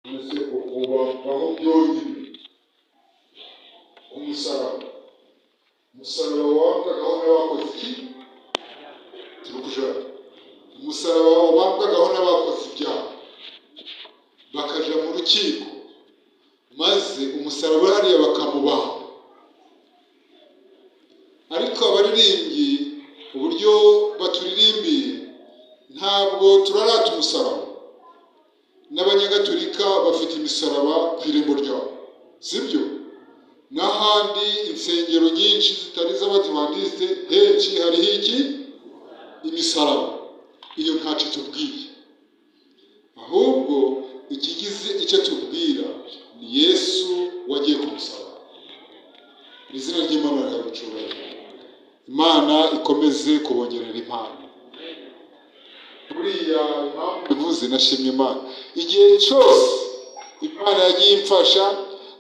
Ese aho byonyine umusaraba wabwagaho n'abakoze iki? Turi kujana umusaraba wabwagaho n'abakoze ibyaha bakaja mu rukiko, maze umusaraba hariya bakamubamba. Ariko abaririmbyi uburyo baturirimbiye ntabwo turarata umusaraba. N'abanyagatolika bafite imisaraba ku irembo ryabo, sibyo? N'ahandi insengero nyinshi zitari z'abadivantisite henshi hariho iki? Imisaraba. Iyo ntacyo tubwiye, ahubwo ikigize icyo tubwira ni Yesu wagiye ku musaraba. Izina ry'Imana riragucuranga. Imana ikomeze kubongerera impano. Buriya impamvu bivuze nashimye Imana. Igihe cyose Imana yagiye imfasha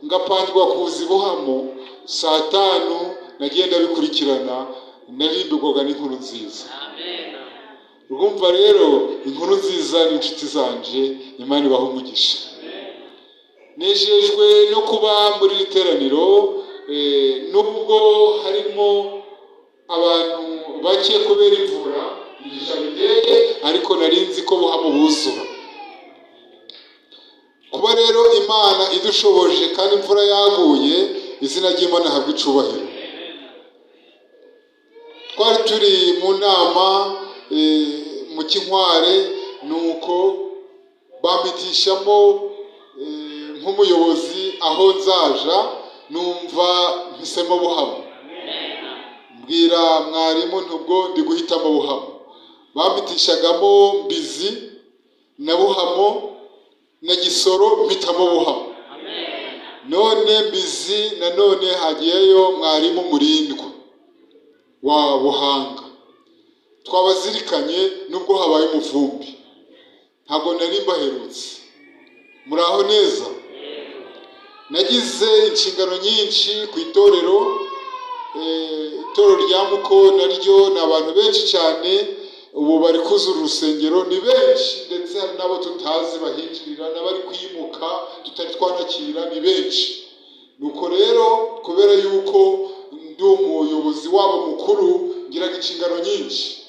ngapangirwa kuza ibuhamo, saa 5 nagenda bikurikirana, narimbirwaga n'inkuru nziza. Urumva rero inkuru nziza n'inshuti zanje, Imana ibaha umugisha. Nejejwe no kuba muri literaniro, nubwo harimo abantu bake kubera imvura ijabideye, ariko narinzi ko buhamo buzura. Kuba rero Imana idushoboje kandi imvura yaguye, izina ry'Imana habwe icubahiro. Twari turi mu nama mu Kinkware, nuko bamitishamo nk'umuyobozi aho nzaja, numva mpisemo buhamo. Mbwira mwarimu ntubwo ndi guhitamo buhamo. Bamitishagamo Mbizi na Buhamo na Gisoro, mpitamo buhamo. None Mbizi nanone hagiyeyo mwarimu Murindwa wa Buhanga. Twabazirikanye nubwo habaye umuvumbi, ntabwo nari mbaherutse. Muraho neza? Nagize inshingano nyinshi ku itorero. Itorero rya Muko naryo ni abantu benshi cyane, ubu bari kuzura urusengero, ni benshi, ndetse hari n'abo tutazi bahinjirira, n'abari kwimuka tutari twanakira, ni benshi. Nuko rero kubera yuko ndi umuyobozi wabo mukuru, ngiraga inshingano nyinshi,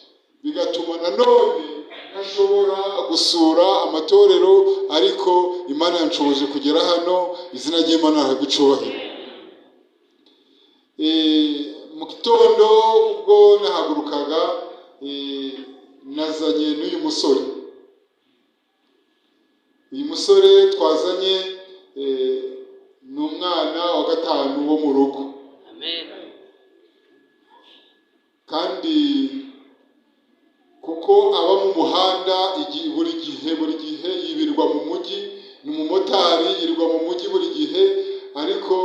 bigatuma nanone ntashobora gusura amatorero, ariko Imana yanshoboje kugera hano. Izina ry'Imana rihabwe icubahiro. Mu gitondo ubwo nahagurukaga, nazanye n'uyu musore. Uyu musore twazanye ni umwana wa 5 wo mu rugo. Kandi kuko aba mu muhanda buri gihe yibirwa mu mujyi, ni umumotari yirirwa mu mujyi buri gihe, ariko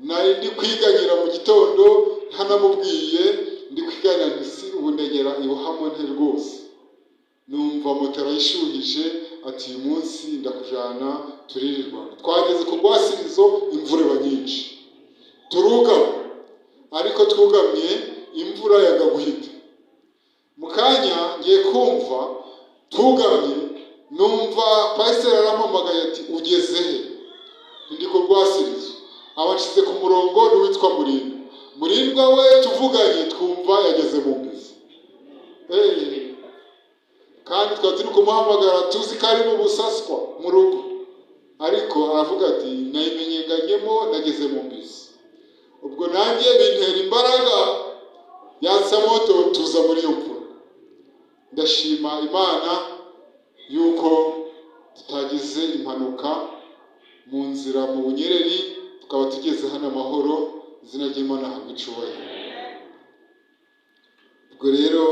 nari ndi kwiganyira mu gitondo ntanamubwiye, ndi kwiganyira isi ubu ndegera ibuhamo nte rwose. Numva moto arayishuhije, ati uyu munsi ndakujana turirirwa. Twageze ku Rwasirizo, imvura iba nyinshi, turugama, ariko twugamye imvura yaga guhita. Mu kanya ngiye kumva tugamye, numva pasiteri arampamagaye ati ugeze he? Ndi ku Rwasirizo. Abashize ku murongo n'uwitwa Murindwa we tuvuganye twumva yageze mu Mbizi. Kandi twari turi kumuhamagara tuzi ko ari mu Busaswa mu rugo, ariko aravuga ati nayimenyenganyemo nageze mu Mbizi. Ubwo nanjye bintera imbaraga, yatsa moto tuza muri iyo mvura. Ndashima Imana yuko tutagize impanuka mu nzira mu Bunyereri, tukaba tugeze hano amahoro. Izina ry'Imana habwe icubahiro. Ubwo rero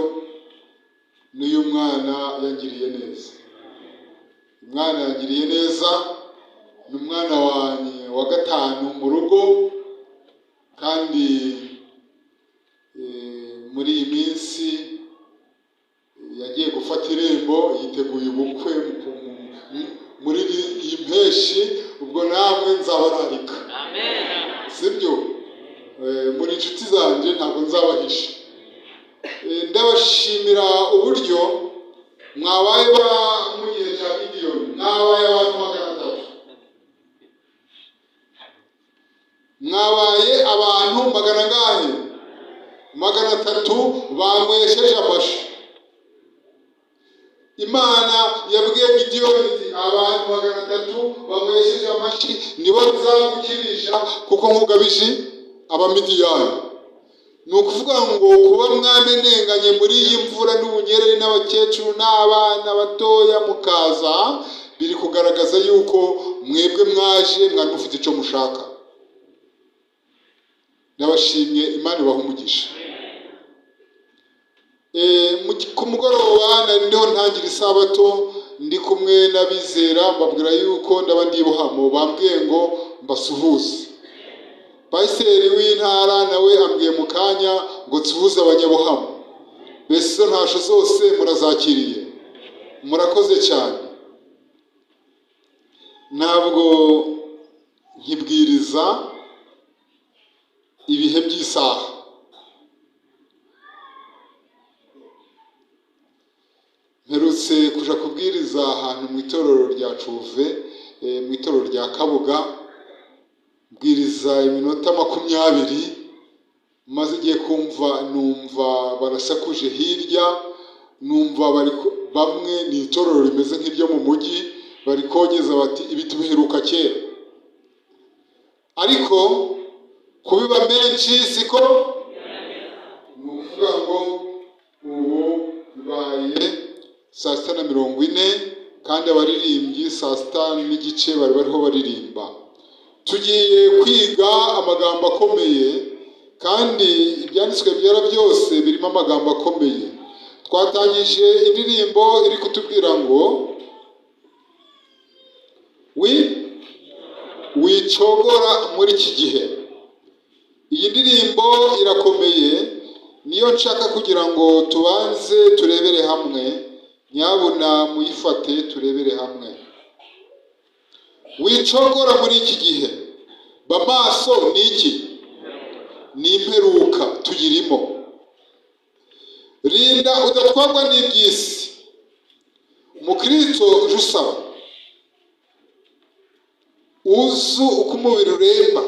n'uyu mwana yangiriye neza. Umwana yangiriye neza, ni umwana wanjye wa 5 mu rugo, kandi muri iyi minsi yagiye gufata irembo, yiteguye ubukwe muri iyi mpeshi. Ubwo namwe nzabararika, sibyo? Muri inshuti zanjye ntabwo nzabahisha. Ndabashimira uburyo mwabaye mu gihe cya Gideyoni, mwabaye abantu 300. mwabaye abantu magana angahe? 300 banywesheje amashi. Imana yabwiye Gideyoni iti abantu 300 banywesheje amashi nibo bizagukirisha kuko nkugabije Abamidiyani. Ni ukuvuga ngo kuba mwamenenganye muri iyi mvura n'ubunyereri n'abakecuru n'abana batoya mukaza, biri kugaragaza yuko mwebwe mwaje mwari mufite icyo mushaka. Nabashimye, Imana ibahe umugisha. Ku mugoroba nari ndiho ntangira isabato ndi kumwe n'abizera, mbabwira yuko ndaba ndibuhamo, bambwiye ngo mbasuhuze. Pasiteri w'intara nawe ambwiye mu kanya ngo nsuhuze abanyabuhamo. Mbese izo ntasho zose murazakiriye, murakoze cyane. Ntabwo nkibwiriza ibihe by'isaha. Mperutse kuja kubwiriza ahantu mu itorero rya Cuve, mu itorero rya Kabuga, mbwiriza iminota 20, maze igiye kumva numva barasakuje hirya, numva bamwe ni itorero rimeze nk'iryo mu mujyi, bari kogeza bati ibi tubiheruka kera. Ariko kubiba menshi siko, ni ukuvuga ngo ubu bibaye 6:40 kandi abaririmbyi 6:30 bari bariho baririmba. Tugiye kwiga amagambo akomeye, kandi ibyanditswe byera byose birimo amagambo akomeye. Twatangije indirimbo iri kutubwira ngo wicogora muri iki gihe. Iyi ndirimbo irakomeye, niyo nshaka kugira ngo tubanze turebere hamwe. Nyabuna muyifate turebere hamwe. Wicogora muri iki gihe. Bamaso ni iki? Ni imperuka tuyirimo. Rinda udatwarwa n'iby'isi. Umukristo uje usaba, uzu uko umubiri uremba,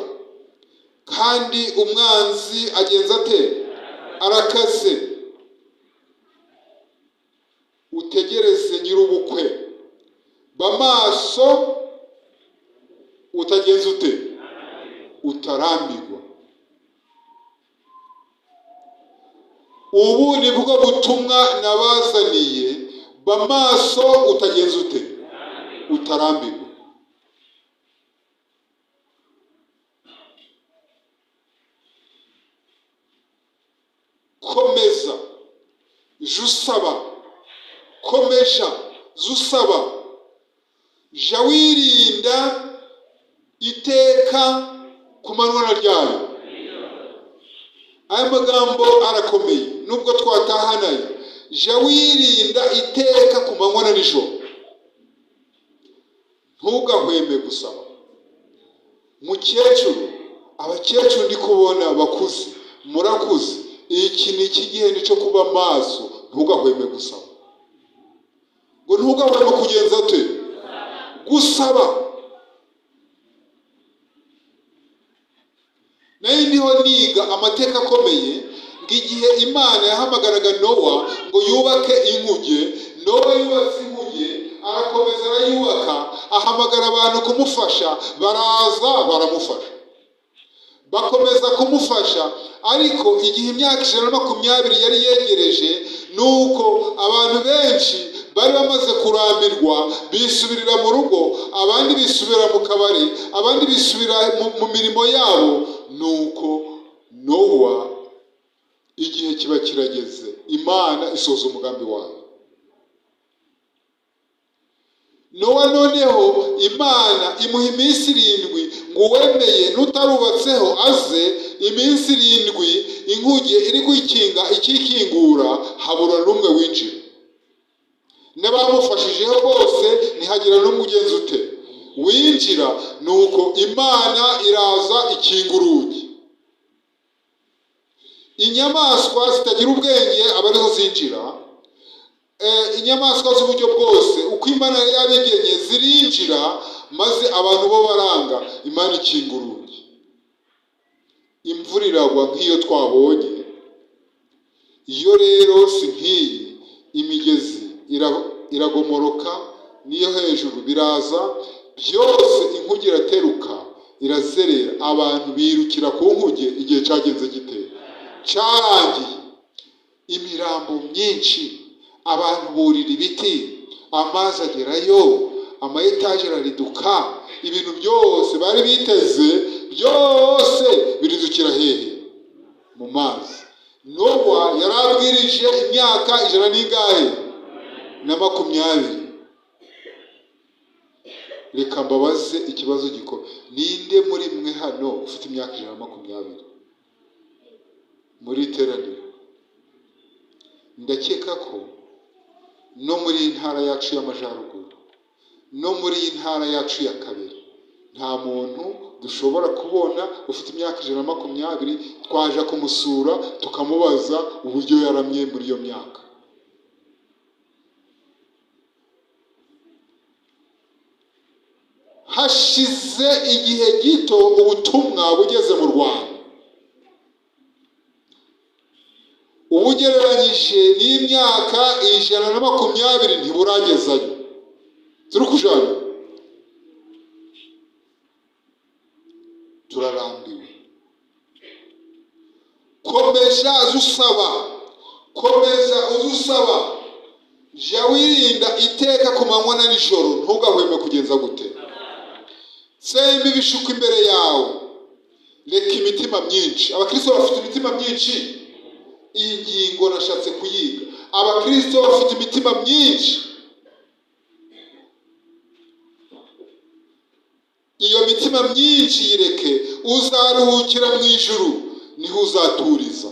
kandi umwanzi agenza ate? Arakaze. Utegereze nyir'ubukwe. Bamaso utagenza ute? Utarambirwa. Ubu nibwo butumwa nabazaniye. Bamaso utagenza ute? Utarambirwa. Komeza jusaba, komesha zusaba, ja wirinda iteka ku manywa na ryari. Aya magambo arakomeye nubwo twatahanaye. Ja wirinda iteka ku manywa na nijoro. Ntugahweme gusaba. Mukecuru, abakecuru ndi kubona bakuze, murakuze, iki ni ikigihe cyo kuba maso. Ntugahweme gusaba. Ngo ntugahweme kugenza ate? Gusaba. Nayo ndiho niga amateka akomeye ng'igihe Imana yahamagaraga Nowa ngo yubake inkuge. Nowa yubatse inkuge, arakomeza arayubaka, ahamagara abantu kumufasha, baraza baramufasha, bakomeza kumufasha. Ariko igihe imyaka 120 yari yegereje, nuko abantu benshi bari bamaze kurambirwa, bisubirira mu rugo, abandi bisubira mu kabari, abandi bisubira mu mirimo yabo. Nuko Nowa igihe kiba kirageze, Imana isoza umugambi wayo. Nowa noneho Imana imuha iminsi 7 ngo wemeye n'utarubatseho aze. Iminsi 7 inkuge iri kwikinga ikikingura, habura n'umwe winjira. N'abamufashijeho bose ntihagira n'umwe ugenza ute? Winjira. Nuko Imana iraza ikinga urugi. Inyamaswa zitagira ubwenge abariho zinjira. Inyamaswa z'uburyo bwose uko Imana yabigenye zirinjira, maze abantu bo baranga. Imana ikinga urugi. imvura iragwa nk'iyo twabonye. Iyo rero si nk'iyi, imigezi iragomoroka n'iyo hejuru biraza byose, inkuge irateruka irazerera, abantu birukira ku nkuge. Igihe cyagenze gite? Cyarangiye. Imirambo myinshi, abantu burira ibiti, amazi agerayo, ama etaje arariduka, ibintu byose bari biteze byose biridukira hehe? Mu mazi. Nowa yarabwirije imyaka 120. Reka mbabaze ikibazo gikomeye. Ninde muri mwe hano ufite imyaka 120 muri iteraniro? Ndakeka ko no muri intara yacu y'amajyaruguru, no muri intara yacu ya kabiri, nta muntu dushobora kubona ufite imyaka 120 twaje kumusura tukamubaza uburyo yaramye muri iyo myaka. Hashize igihe gito ubutumwa bugeze mu Rwanda, ubugereranyije n'imyaka 120 ntiburagezayo. Turi kujana, turarambiwe. Komeza uzusaba, jya wirinda iteka ku manywa na nijoro, ntugahweme kugenza gute? Semba ibishuko imbere yawe, reka imitima myinshi. Abakristo bafite imitima myinshi. Iyi ngingo nashatse kuyiga. Abakristo bafite imitima myinshi. Iyo mitima myinshi yireke, uzaruhukira mu ijuru, niho uzaturiza.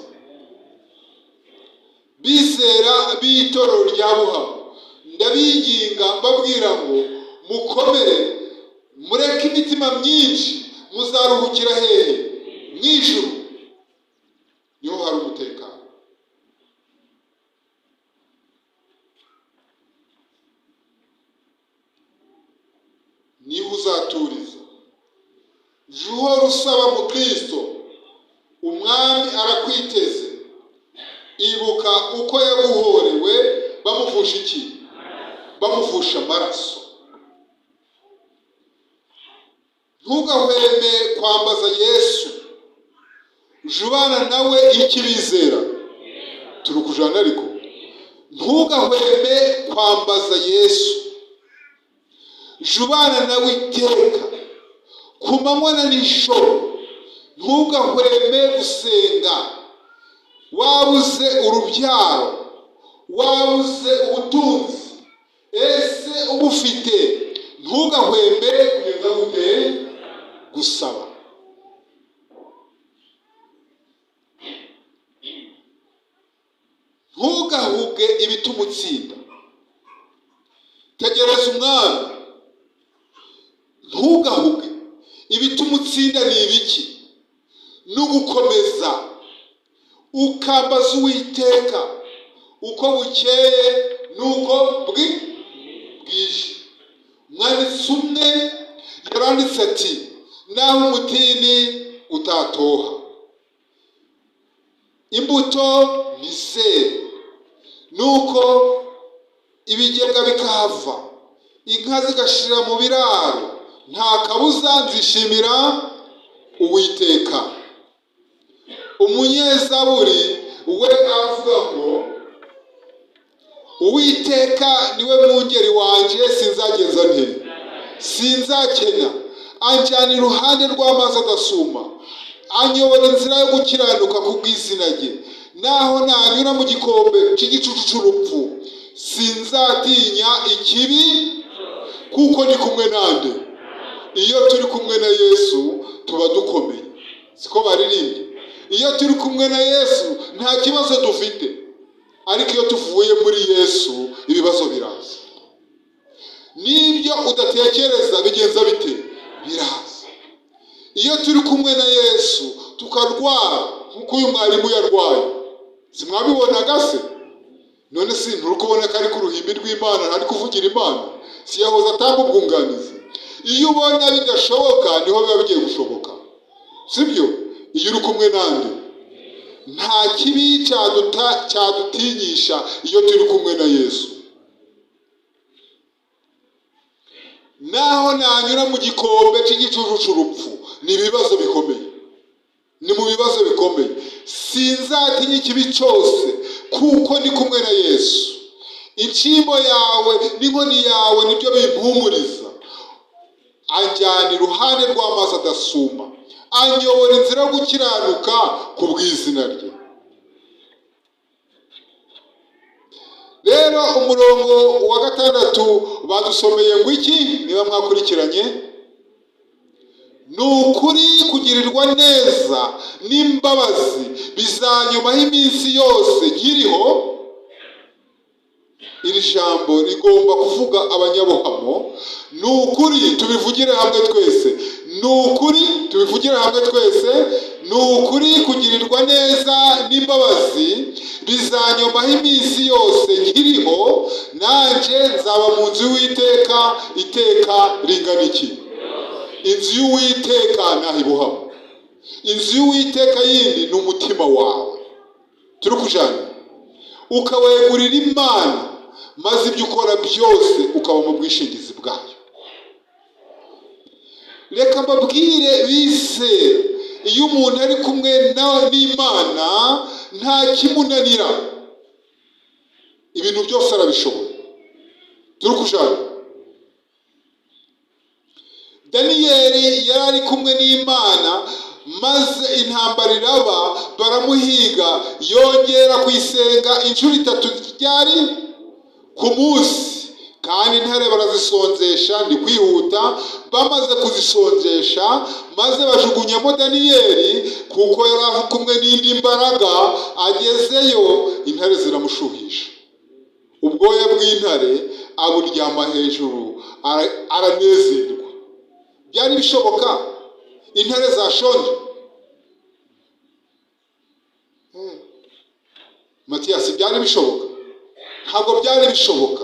Bizera b'itorero rya Buhamo, ndabinginga mbabwira ngo mukomere, mureke imitima myinshi, muzaruhukira hehe? Mu ijuru, niho hari umutekano. Niho uzaturiza. Juhora usaba mu Kristo, umwami arakwiteze. Ibuka uko yaguhorewe, bamuvusha iki? Bamuvusha amaraso. Ntugahweme kwambaza Yesu. Jubana nawe ikibizera. Turi kujana ariko. Ntugahweme kwambaza Yesu. Jubana nawe iteka ku manywa na nijoro. Ntugahweme gusenga. Wabuze urubyaro, wabuze ubutunzi, ese ubufite, ntugahweme kugeza gute? Gusaba. Ntugahuge ibituma utsinda. Tegereza umwami. Ntugahuge ibituma utsinda. Ni ibiki? N'ugukomeza ukambaza Uwiteka uko bukeye nuko bwije. Umwanditsi umwe yaranditse ati, naho umutini utatoha, imbuto ntizere, nuko ibigega bikahava, inka zigashira mu biraro, nta kabuza nzishimira Uwiteka. Umunyezaburi we avuga ngo, Uwiteka niwe mwungeri wanje, sinzagenza nte, sinzakena. Anjyana iruhande rw'amazi adasuma, anyobora inzira yo gukiranuka kubw'izina rye. Naho nanyura mu gikombe cy'igicucu cy'urupfu, sinzatinya ikibi, kuko ni kumwe nande. Iyo turi kumwe na Yesu tuba dukomeye. Siko baririmbye? Iyo turi kumwe na Yesu nta kibazo dufite. Ariko iyo tuvuye muri Yesu ibibazo biraza. Nibyo udatekereza bigenza bite? Biraza. Iyo turi kumwe na Yesu tukarwara nkuko uyu mwarimu yarwaye, simwabibonaga se? None si nturi kubona ko ari ku ruhimbi rw'Imana, ntari kuvugira Imana? Si yahoze atanga ubwunganizi? Iyo ubona bidashoboka niho biba bigiye gushoboka, sibyo? iyo uri kumwe nande, nta kibi cyadutinyisha iyo turi kumwe na Yesu. Naho nanyura mu gikombe cy'igicucu cy'urupfu, ni ibibazo bikomeye, ni mu bibazo bikomeye, sinzatinya ikibi cyose kuko ndi kumwe na Yesu. Inshyimbo yawe n'inkoni yawe nibyo bimpumuriza. Anjyana iruhande rw'amazi adasuma, anyobora inzira yo gukiranuka ku bw'izina rye. Rero umurongo wa 6 badusomeye ngo iki, niba mwakurikiranye, ni ukuri kugirirwa neza n'imbabazi bizanyumaho iminsi yose nkiriho. Iri jambo rigomba kuvuga abanyabuhamo. Ni ukuri tubivugire hamwe twese, ni ukuri tubivugire hamwe twese, ni ukuri kugirirwa neza n'imbabazi bizanyumaho iminsi yose nkiriho, nanjye nzaba mu nzu y'Uwiteka iteka ringana iki? Inzu y'Uwiteka nahibuhamo. Inzu y'Uwiteka yindi ni umutima wawe, turi kujana ukawegurira Imana, maze ibyo ukora byose ukaba mu bwishingizi bwayo. Reka mbabwire bizera, iyo umuntu ari kumwe n'Imana nta kimunanira, ibintu byose arabishoboye. turi kujana. Daniyeli yari ari kumwe n'Imana, maze intambara iraba, baramuhiga, yongera kuyisenga inshuro 3 ryari ku munsi, kandi intare barazisonzesha, ndi kwihuta. Bamaze kuzisonzesha, maze bajugunyamo Daniyeli kuko yari ari kumwe n'indi mbaraga. Agezeyo intare ziramushuhisha, ubwoya bw'intare aburyama hejuru, aranezerwa. Byari bishoboka intare zashonje? Matiyasi, byari bishoboka? Ntabwo byari bishoboka.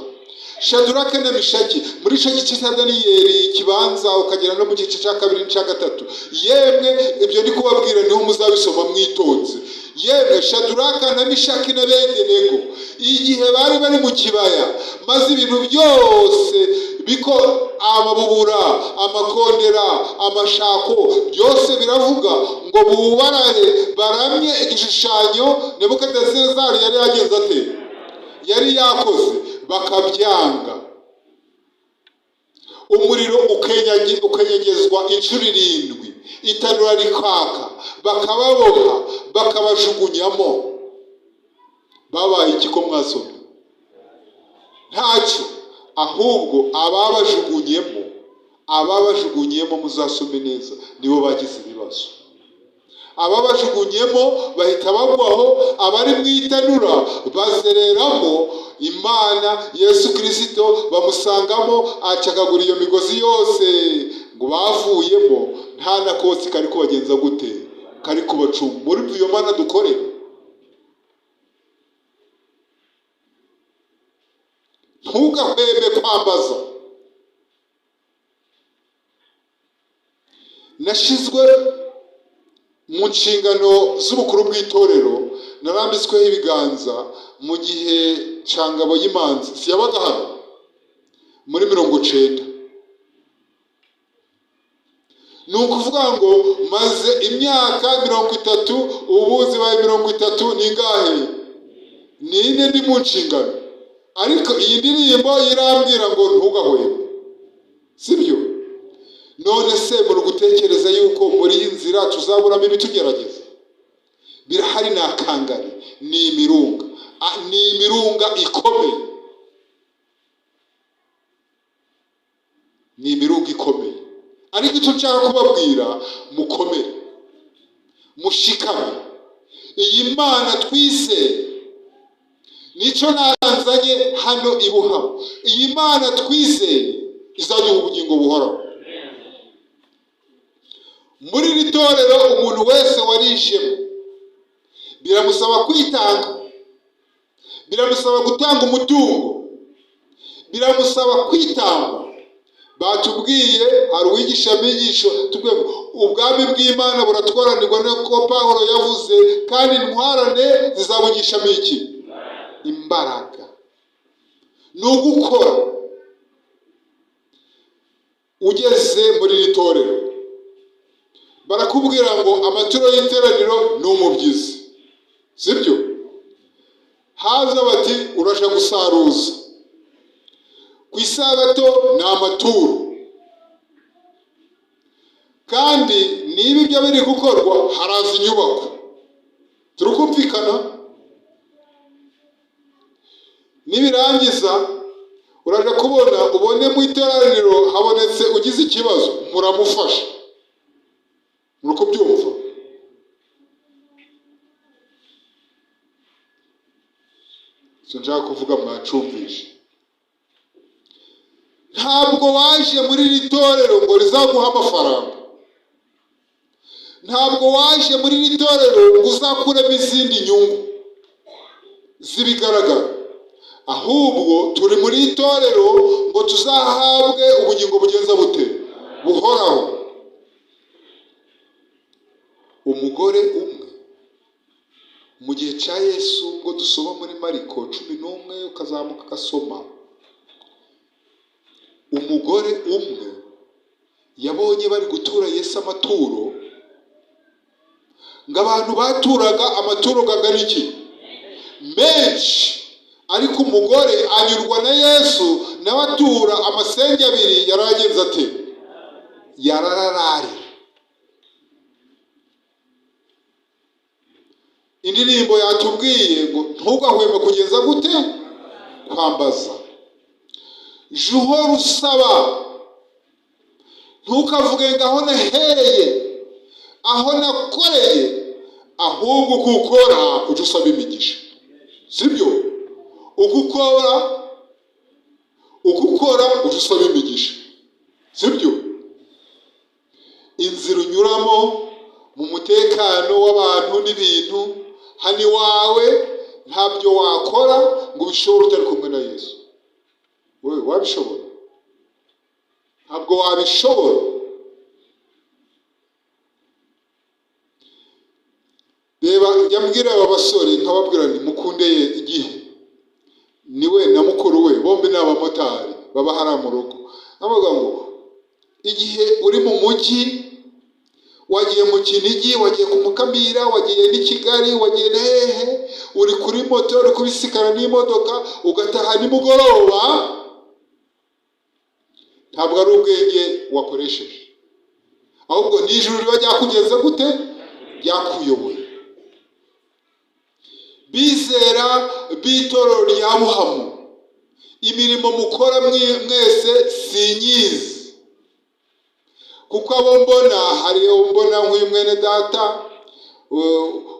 Shadurake na Mishaki, muri icyo gice cya Daniyeli kibanza ukagera no mu gice cya 2 n'icya 3, yemwe ibyo ndi kubabwira niho muzabisoma mwitonze. Yemwe Shaduraka na Mishaki na Bedenego, igihe bari bari mu kibaya, maze ibintu byose biko amabubura, amakondera, amashako byose biravuga ngo bubarare baramye igishushanyo Nebukadinezari yari yagenze ate, yari yakoze, bakabyanga. Umuriro ukenyegezwa inshuro 7, itanura rikaka, bakababoha, bakabajugunyamo. Babaye iki ko mwasomye? Ntacyo, ahubwo ababajugunyemo muzasome neza, nibo bagize ibibazo. Ababajugunyemo bahita bagwaho, abari mu itanura bazereramo. Imana Yesu Kristo bamusangamo, acagagura iyo migozi yose, ngo bavuyemo nta nakotsi kari kubagenza gute, kari kubacuma. Muri iyo Mana dukorera, ntugahweme kwambaza. Nashizwe mu nshingano z'ubukuru bw'itorero, narambitsweho ibiganza mu gihe Cangabo y'Imanzi, siyabaga hano muri 90. Ni ukuvuga ngo maze imyaka 30, ubu zibaye 30 n'ingahe? Nine ndi mu nshingano. Ariko iyi ndirimbo irambwira ngo ntugahweme, sibyo? None se muri gutekereza yuko muri iyi nzira tuzaburamo ibitugerageza? Birahari nakangari, ni imirunga ikomeye, ni imirunga ikomeye. Ariko icyo nshaka kubabwira, mukomere, mushikame. Iyi Mana twizeye nicyo nazanye hano ibuhamo. Iyi Mana twizeye izaduha ubugingo buhoraho. Muri iri torero umuntu wese warijemo biramusaba kwitanga, biramusaba gutanga umutungo, biramusaba kwitanga. batubwiye, hari uwigisha amigisho tubwiye ngo ubwami bw'Imana buratwaranirwa n'uko Pawulo yavuze, kandi intwarane zizabugishamo iki? Imbaraga. Ni ugukora. Ugeze muri iri torero barakubwira ngo amaturo y'iteraniro ni umubyizi, sibyo? Haza bati uraje gusaruza, ku isabato ni amaturo, kandi niba ibyo biri gukorwa haraza inyubako. Turukumvikana? Nibirangiza uraje kubona ubone mu iteraniro habonetse ugize ikibazo, muramufasha. Nuko byumva. Sinshaka kuvuga mwacumvishe. Ntabwo waje muri iri torero ngo rizaguha amafaranga. Ntabwo waje muri iri torero ngo uzakuremo izindi nyungu zibigaragara. Ahubwo turi muri iri torero ngo tuzahabwe ubugingo bugenza bute? Buhoraho. Umugore umwe mu gihe cya Yesu, ngo dusoma muri Mariko 11 ukazamuka gasoma, umugore umwe yabonye bari gutura Yesu amaturo, ngo abantu baturaga amaturo gangana iki? Menshi. Ariko umugore anyurwa na Yesu, nawe atura amasenge 2. Yaragenze ate? Yarararari. Indirimbo yatubwiye ngo ntugahweme kugeza gute? Kwambaza. Juhora usaba, ntukavuge ngo aho nahereye, aho nakoreye, ahubwo ukukora ujye usaba imigisha, sibyo? Ukukora ujye usaba imigisha, sibyo? Inzira unyuramo mu mutekano w'abantu n'ibintu, hano iwawe ntabyo wakora ngo ubishobore utari kumwe na Yesu. Wewe wabishobora? Ntabwo wabishobora. Reba, yambwira aba basore nkababwira nti mukunde igihe, niwe na mukuru we bombi ni abamotari baba hari mu rugo. Navuga ngo igihe uri mu mujyi, wagiye mu Kinigi, wagiye ku Mukamira, wagiye ni Kigali, wagiye hehe, uri kuri moto, uri kubisikana n'imodoka, ugataha nimugoroba, ntabwo ari ubwenge wakoresheje, ahubwo ni ijuru riba ryakugeze gute? Ryakuyoboye. Bizera b'itorero rya Buhamo, imirimo mukora mwese sinyizi, kuko abo mbona, hari mbona nk'uyu mwene data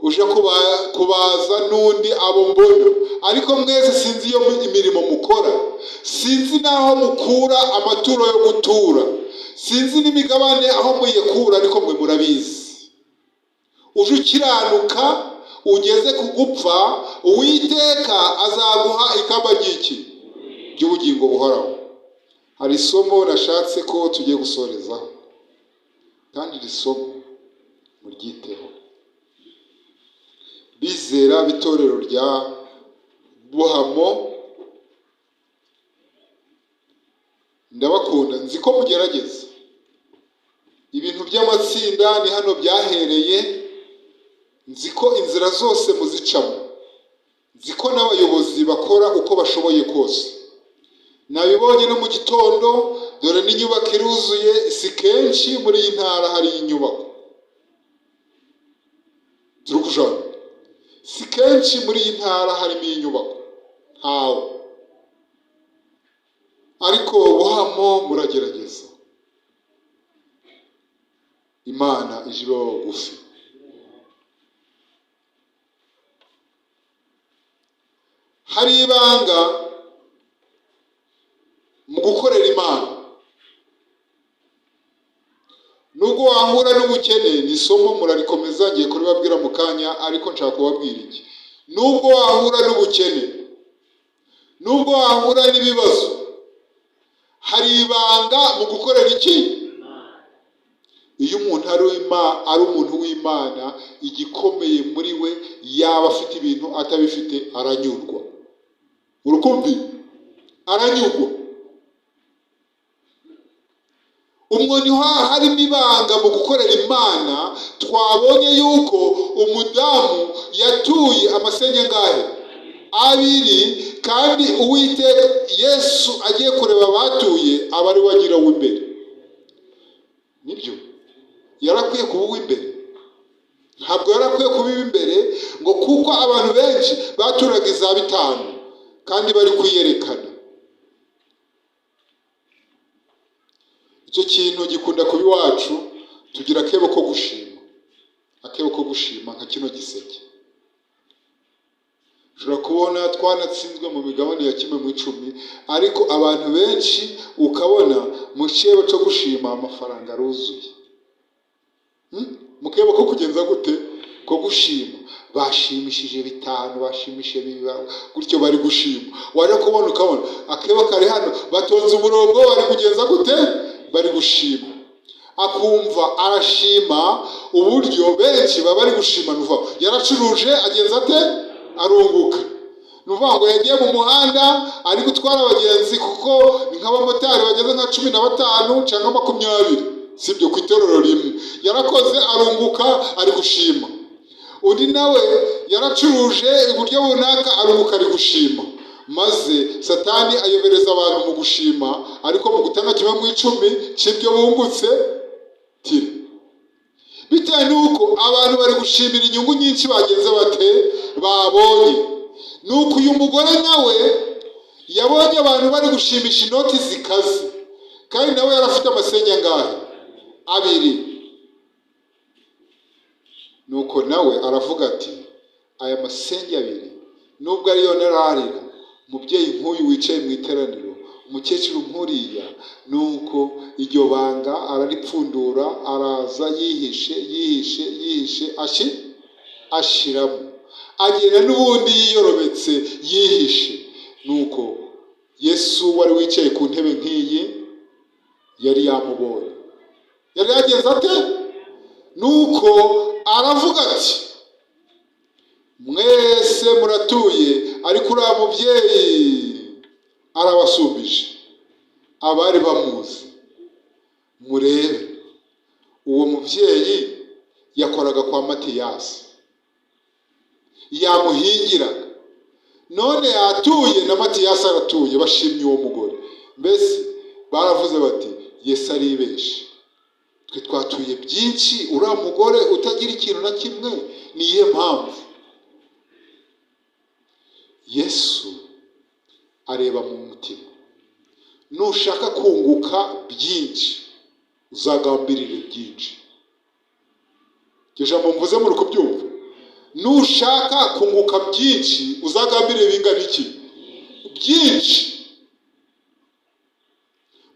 uje kubaza n'undi, abo mbona, ariko mwese sinzi iyo imirimo mukora, sinzi n'aho mukura amaturo yo gutura, sinzi n'imigabane aho muyekura, ariko mwe murabizi. Uje ukiranuka, ugeze ku gupfa, Uwiteka azaguha ikamba ry'ubugingo buhoraho. Hari isomo nashatse ko tugiye gusorezaho, kandi iri somo muryiteho. Bizera b'itorero rya Buhamo, ndabakunda, nzi ko mugerageza. Ibintu by'amatsinda ni hano byahereye, nzi ko inzira zose muzicamo, nzi ko n'abayobozi bakora uko bashoboye kose. Nabibonye no mu gitondo, dore n'inyubako iruzuye, si kenshi muri iyi ntara hari inyubako. Turukujana, si kenshi muri iyi ntara harimo inyubako, ntawe. Ariko Buhamo muragerageza, Imana ije ibaba bugufi. Hari ibanga mu gukorera Imana. Nubwo wahura n'ubukene, ni isomo murarikomeza, ngiye kuribabwira mu kanya, ariko nshaka kubabwira iki. Nubwo wahura n'ubukene, nubwo wahura n'ibibazo, hari hari ibanga mu gukorera iki? Iyo umuntu ari umuntu w'Imana, igikomeye muri we, yaba afite ibintu atabifite, aranyurwa. Urukumbi aranyurwa. Umwo niho harimo ibanga mu gukorera Imana. Twabonye yuko umudamu yatuye amasenga angahe? 2, kandi Uwiteka Yesu agiye kureba abatuye, aba ari we agira w'imbere. Nibyo yarakwiye kuba uw'imbere, ntabwo yarakwiye kuba imbere ngo kuko abantu benshi baturaga iza 5 kandi bari kwiyerekana. Icyo kintu gikunda kuba iwacu, tugira akebo ko gushima, akebo ko gushima nka kino giseke. Ushobora kubona twanatsinzwe mu migabane ya 1/10, ariko abantu benshi ukabona mu kebo cyo gushima amafaranga aruzuye. Mu kebo ko kugenza gute? Ko gushima. Bashimishije 5, bashimishije 2, gutyo bari gushima. Waje kubona ukabona akebo kari hano, batonze umurongo, bari kugenza gute? Bari gushima. Akumva arashima uburyo benshi baba bari gushima. Nuva yaracuruje agenza ate? Arunguka. Nuva ngo yagiye mu muhanda ari gutwara abagenzi, kuko ni nk'abamotari bageze nka 15 cyangwa 20, sibyo ku itorero rimwe. Yarakoze arunguka, ari gushima. Undi nawe yaracuruje uburyo bunaka, arunguka, ari gushima. Maze Satani ayobereza abantu mu gushima, ariko mu gutanga 1/10 cy'ibyo bungutse tire. Bitewe nuko abantu bari gushimira inyungu nyinshi bagenze bate babonye. Nuko uyu mugore nawe yabonye abantu bari gushimisha inoti zikaze, kandi nawe yarafite amasenga angahe? 2. Nuko nawe aravuga ati, aya masenga 2 nubwo ariyo nararira, umubyeyi nk'uyu wicaye mu iteraniro, umukecuru nk'uriya, nuko iryo banga araripfundura, araza yihishe ashiramo, agenda n'ubundi yiyorobetse yihishe. Nuko Yesu wari wicaye ku ntebe nk'iyi yari yamubonye. Yari yagenze ate? Nuko aravuga ati, mwese muratuye, ariko uriya mubyeyi arabasumbije. Abari bamuzi, murebe, uwo mubyeyi yakoraga kwa Matiyasi, yamuhingiraga, none yatuye na Matiyasi aratuye. Bashimye uwo mugore. Mbese baravuze bati, Yesu aribeshe, twe twatuye byinshi, uriya mugore utagira ikintu na kimwe, niye mpamvu. Yesu areba mu mutima. Nushaka kunguka byinshi, uzagambirire byinshi. Iryo jambo mvuze muri kubyumva? Nushaka kunguka byinshi, uzagambirire bingana iki? Byinshi.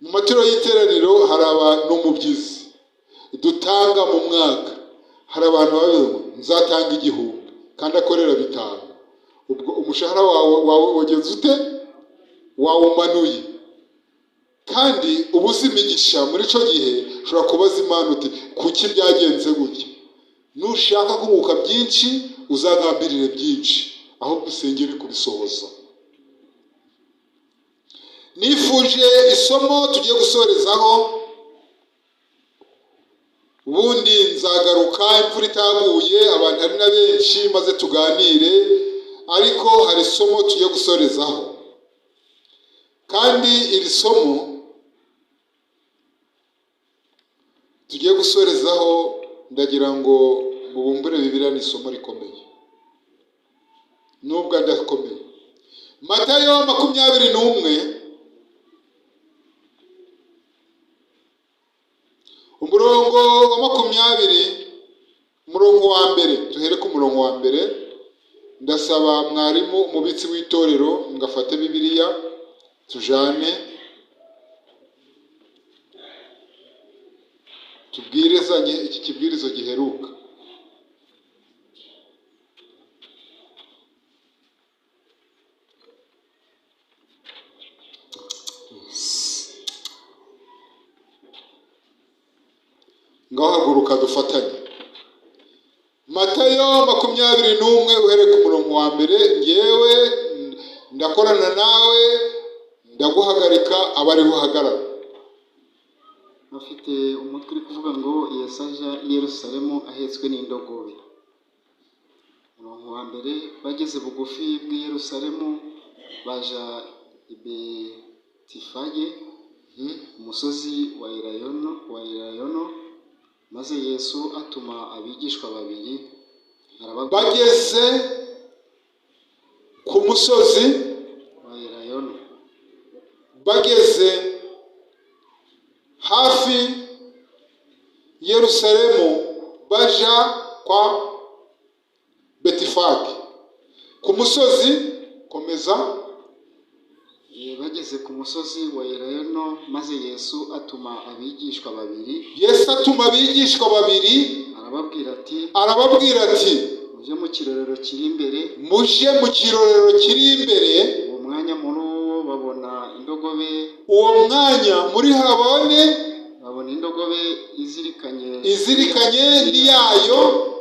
Mu matiro y'iteraniro hari abantu n'umubyizi dutanga mu mwaka. Hari abantu bavuga nzatanga 1000 kandi akorera 5. Ubwo umushahara wawe wagenze ute? Wawumanuye. Kandi ubuzimigisha muri cyo gihe ushobora kubaza Imana uti, kuki byagenze gutya? Nushaka kunguka byinshi, uzagambirire byinshi, aho gusengera kubisohoza. Nifuje isomo tugiye gusorezaho, ubundi nzagaruka imvura itaguye, abantu ari na benshi, maze tuganire. Ariko hari isomo tugiye gusorezaho, kandi iri somo tugiye gusorezaho ndagira ngo mubumbure Bibiliya. Ni isomo rikomeye nubwo adakomeye. Matayo 21 umurongo wa 20, umurongo wa mbere. Tuhere ku murongo wa mbere. Ndasaba mwarimu umubitsi w'itorero ngafate Bibiliya tujane tubwirizanye iki kibwirizo giheruka. ngaho haguruka dufatanye. Matayo 21 uhereye ku murongo wa mbere. Ngewe ndakorana nawe, ndaguhagarika abariho uhagarara. Afite umutwe uri kuvuga ngo Yesu aja i Yerusalemu ahetswe n'indogobe. Umurongo wa mbere, bageze bugufi bw'i Yerusalemu baja i Betifage, umusozi wa Elayono, maze Yesu atuma abigishwa babiri bageze ku musozi wa Elayono, bageze hafi Yerusalemu baja kwa Betifage ku musozi. Komeza. Bageze ku musozi wa Elayono, maze Yesu atuma abigishwa babiri. Yesu atuma abigishwa babiri, arababwira ati muje mu kirorero kiri imbere. Muje mu kirorero kiri imbere. Uwo mwanya muri uwo babona indogobe. Uwo mwanya muri habone babona indogobe izirikanye n'iyayo.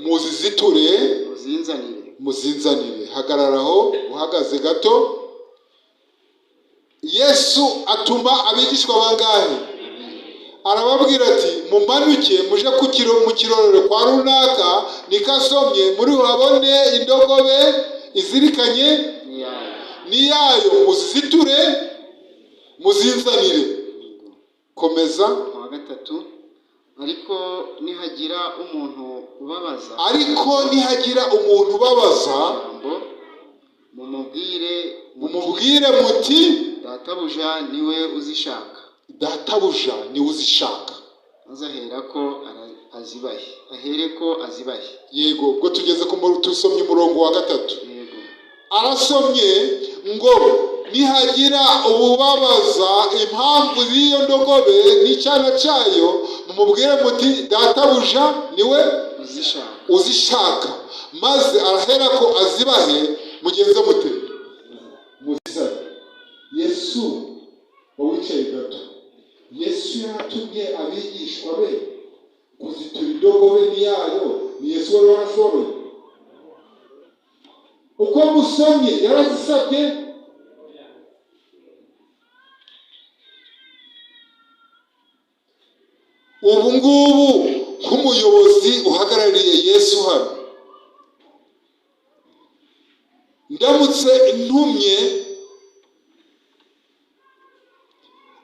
Muziziture muzinzanire. Hagararaho uhagaze gato. Yesu atuma abigishwa bangahe? Arababwira ati mumanuke muje mu kirorero kwa runaka, nikasomye muri habone indogobe izirikanye n'iyayo, muziziture muzinzanire. Komeza. Wa gatatu, ariko nihagira umuntu ubabaza mumubwire muti databuja niwe uzishaka. Maze ahereko azibahe. Yego, ubwo tugeze tusomye umurongo wa gatatu. Yego. Arasomye ngo nihagira ububabaza impamvu z'iyo ndogobe n'icyana cyayo, mumubwire muti databuja niwe uzishaka. Maze arahera ko azibahe. Mugenze mute muzizane. Yesu wawicaye gato. Yesu yatumye abigishwa be kuzitura indogobe n'iyayo. Ni Yesu wari warashoboye. Uko musomye yarazisabye. Ubu ngubu nk'umuyobozi uhagarariye Yesu hano, ndamutse ntumye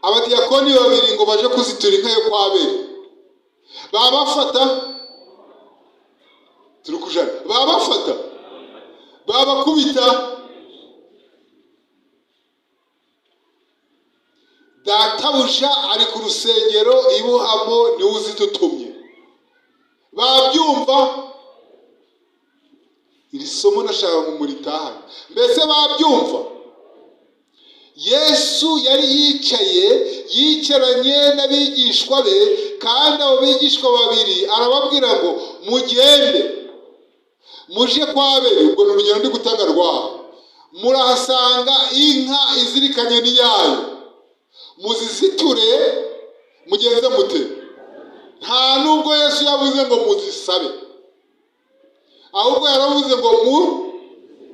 abadiyakoni babiri ngo baje kuzitura inka yo kwa Abeli, babafata? Turi kujana. Babafata? Babakubita? Databuja ari ku rusengero ibuhamo, niwe uzidutumye. Babyumva? Iri somo nashaka ngo muritahane. Mbese babyumva? Yesu yari yicaranye n'abigishwa be, kandi abo bigishwa babiri arababwira ngo mugende muje kwa Abeli. Ubwo ni urugero ndi gutanga rwaho. Murahasanga inka izirikanye n'iyayo, muziziture mugenze mute. Nta nubwo Yesu yavuze ngo muzisabe, ahubwo yaravuze ngo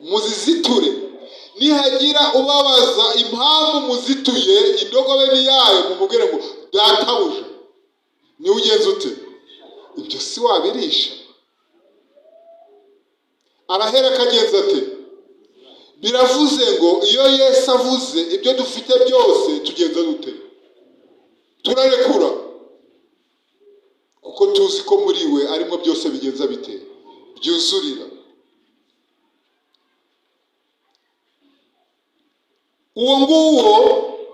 muziziture. Nihagira ubabaza impamvu muzituye indogobe n'iyayo, mumubwire ngo databuja niwe ugenze ute. Ibyo si wabirisha? Arahera akagenza ate? Biravuze ngo iyo Yesu avuze ibyo dufite byose tugenza dute? Turarekura, kuko tuzi ko muri we arimo byose bigenza bite? Byuzurira. Uwo nguwo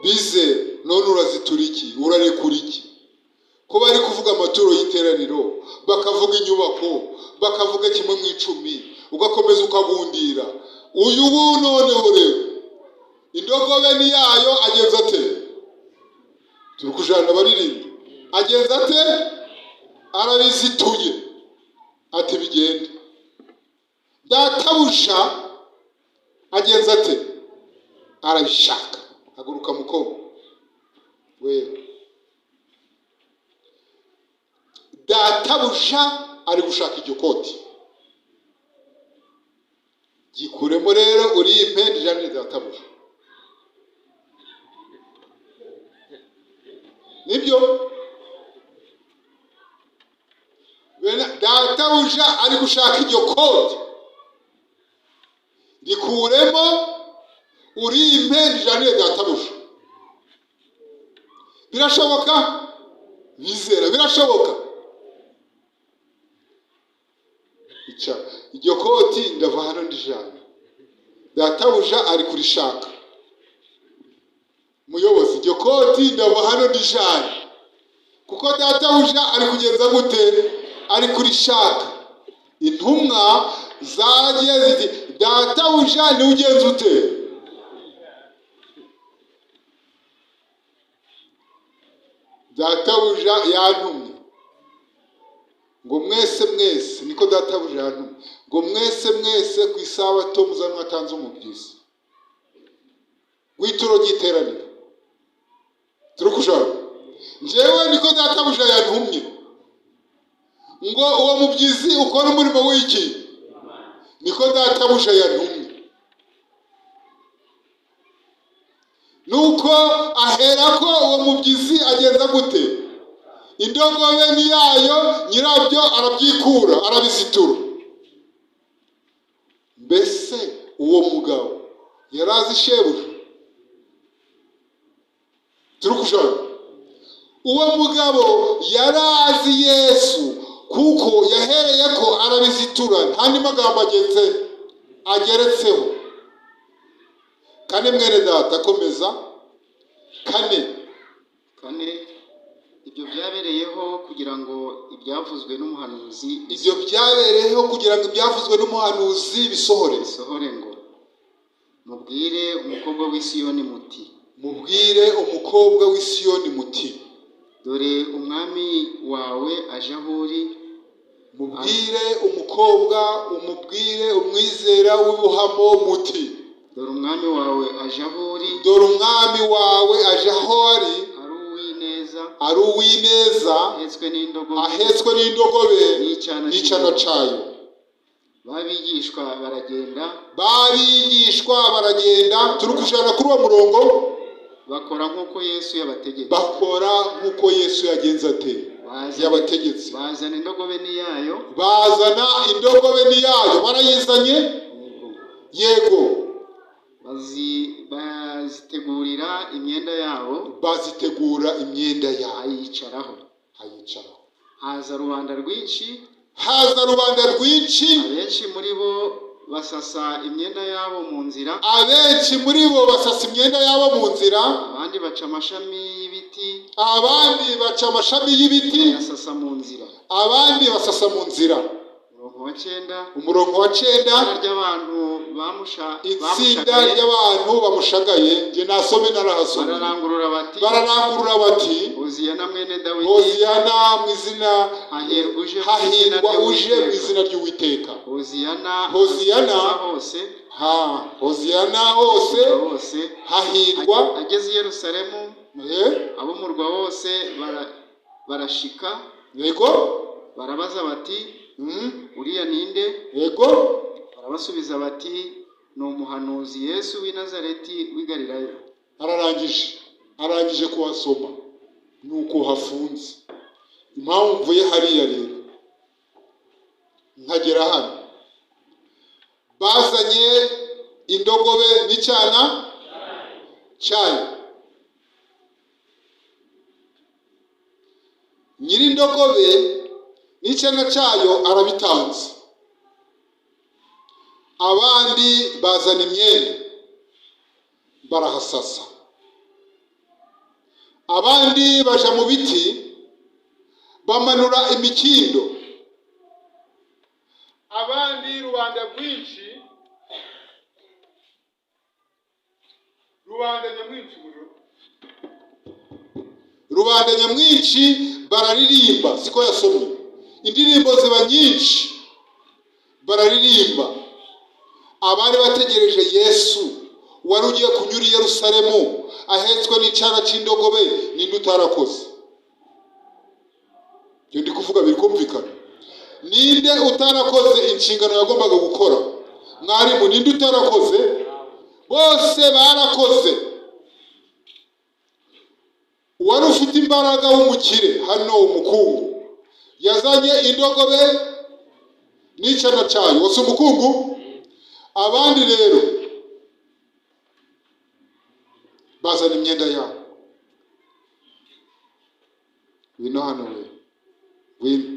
bize none urazitura iki? Urarekura iki? Ko bari kuvuga amaturo y'iteraniro, bakavuga inyubako, bakavuga 1/10, ugakomeza ukagundira. Uyu ubu noneho rero indogobe n'iyayo agenza ate? Turi kujana baririmba. Agenza ate? Arabizituye ati bigende. Databuja agenza ate? Arabishaka. Haguruka mukobwa we, databuja ari gushaka iryo koti. Gikuremo rero urimpe rijyane na databuja. Nibyo databuja ari gushaka iryo koti, rikuremo urimpe rijyane na databuja. Birashoboka? Bizera birashoboka? Iryo koti ndava hano ndijana, databuja ari kurishaka. Muyobozi, iryo koti ndava hano ndijana, kuko databuja ari kugenza gute? Ari kurishaka. Intumwa zagiye ziti databuja ni ugenza ute? Databuja yantumye ngo mwese niko databuja yantumye ngo mwese ku isabato muzamwe mwatanze umubyizi w'ituro ry'iteraniro. Turukushaka njyewe niko databuja yantumye ngo uwo mubyizi ukora umurimo w'iki? Niko databuja yantumye. Nuko ahera ko uwo mubyizi agenza gute? Indogobe ni yayo, nyirabyo arabyikura, arabizitura. Mbese uwo mugabo yarazi shebuja? Turukushaka uwo mugabo yarazi Yesu, kuko yahereye ko arabizitura, nta magambo ageretseho. Kane mwene data komeza. Kane ibyo byabereyeho kugira ngo ibyavuzwe n'umuhanuzi bisohore ngo mubwire umukobwa w'i Siyoni muti dore umwami wawe aje aho uri. Mubwire umwizera w'ubuhamo muti dore umwami wawe aje aho ari, ari uw'ineza, ahetswe n'indogobe n'icyana cyayo. Babigishwa baragenda. Turi kujana kuri uwo murongo. Bakora nk'uko Yesu yagenze ate? Yabategetse. Bazana indogobe niyayo. Barayizanye? Yego. Bazitegura imyenda yabo. Ayicaraho. Haza rubanda rwinshi. Abenshi muri bo basasa imyenda yabo mu nzira. Abandi baca amashami y'ibiti. Basasa mu nzira. Umurongo wa 9. Itsinda ry'abantu bamushagaye. Nge nasome narahasome. Bararangurura bati Hoziyana mwene Dawidi. Hoziyana mu izina. Hahirwa uje mu izina ry'Uwiteka. Hoziyana hose. Hahirwa. Ageze i Yerusalemu. Abo mu murwa bose barashika. Yego. Barabaza bati uriya ninde? Yego. Barabasubiza bati ni umuhanuzi Yesu w'i Nazareti w'i Galilaya. Arangije kuhasoma nuko hafunze. Impamvu mvuye hariya rero nkagera hano, bazanye indogobe n'icyana cyayo. Nyiri indogobe n'icyana cyayo arabitanze. Abandi bazana imyenda barahasasa. Abandi baja mu biti bamanura imikindo. Abandi rubanda rwinshi rubanda nyamwinshi bararirimba. Siko yasomye indirimbo ziba nyinshi, bararirimba. Abari bategereje Yesu wari ugiye kunyura i Yerusalemu ahetswe n'icyana cy'indogobe, ninde utarakoze? Ndi kuvuga biri kumvikana. Ninde utarakoze inshingano yagombaga gukora? Mwarimu, ninde utarakoze? Bose barakoze. Uwari ufite imbaraga w'umukire hano umukungu yazanye indogobe n'icyana cyayo, wose umukungu. Abandi rero bazana imyenda yabo. Wino hano we, wino.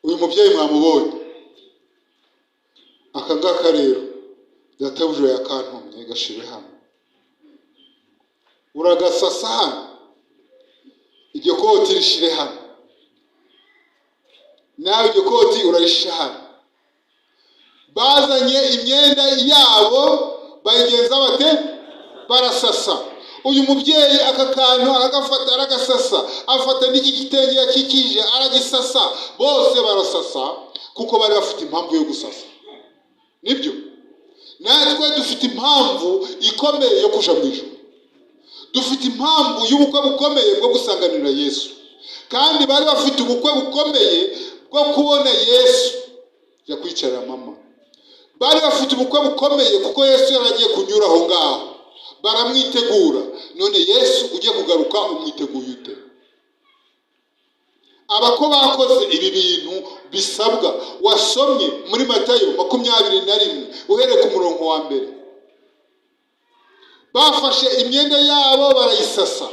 Uyu mubyeyi mwamubonye. Aka ngaka rero databuja yakantumye gashire hano. Uragasasa hano, iryo koti rishire hano, nawe iryo koti urarisha hano. Bazanye imyenda yabo bayigenza bate? Barasasa. Uyu mubyeyi aka kantu aragafata aragasasa, afata n'iki gitenge yakikije aragisasa. Bose barasasa kuko bari bafite impamvu yo gusasa. Nibyo? Natwe dufite impamvu ikomeye yo kuja mu ijuru. Dufite impamvu y'ubukwe bukomeye bwo gusanganira Yesu. Kandi bari bafite ubukwe bukomeye bwo kubona Yesu ya kwicarira mama. Bari bafite ubukwe bukomeye kuko Yesu yaragiye kunyura aho ngaho. Baramwitegura. None Yesu ugiye kugaruka umwiteguye ute? Abako bakoze ibi bintu bisabwa wasomye muri Matayo 21 uhereye ku murongo wa mbere. Bafashe imyenda yabo barayisasa.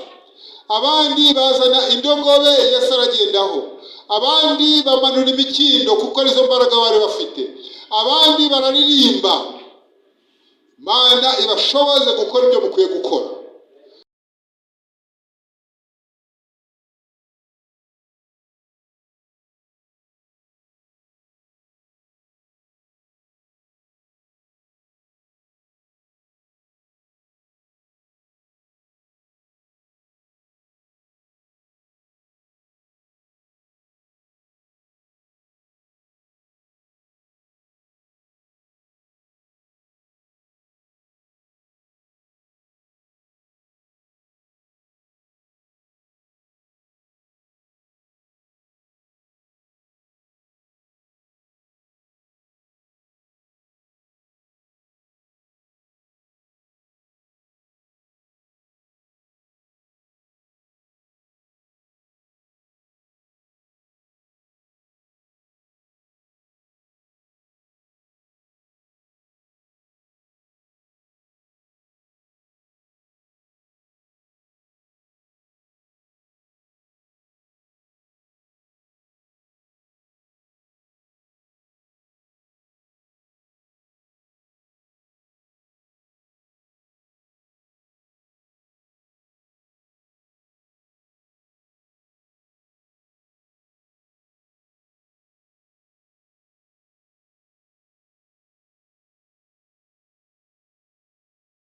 Abandi bazana indogobe Yesu aragendaho. Abandi bamanura imikindo kuko arizo mbaraga bari bafite. Abandi bararirimba. Mana ibashoboze gukora ibyo mukwiye gukora.